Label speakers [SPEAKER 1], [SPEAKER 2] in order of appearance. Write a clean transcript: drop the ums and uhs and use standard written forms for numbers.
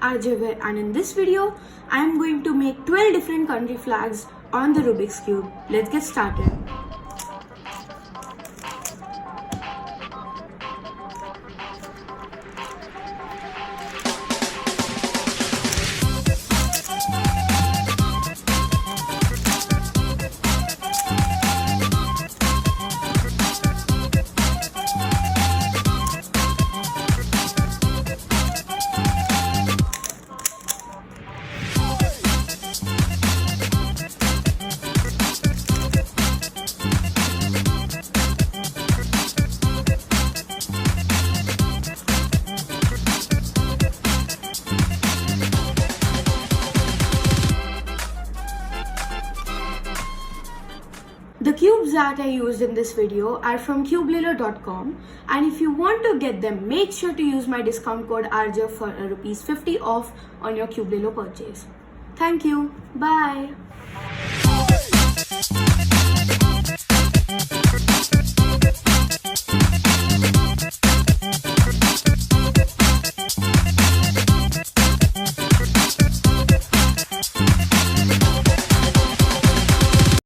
[SPEAKER 1] Arjav, and in this video I am going to make 12 different country flags on the Rubik's Cube. Let's get started. The cubes that I used in this video are from cubelilo.com, and if you want to get them, make sure to use my discount code Arjav for a ₹50 off on your Cubelilo purchase. Thank you. Bye.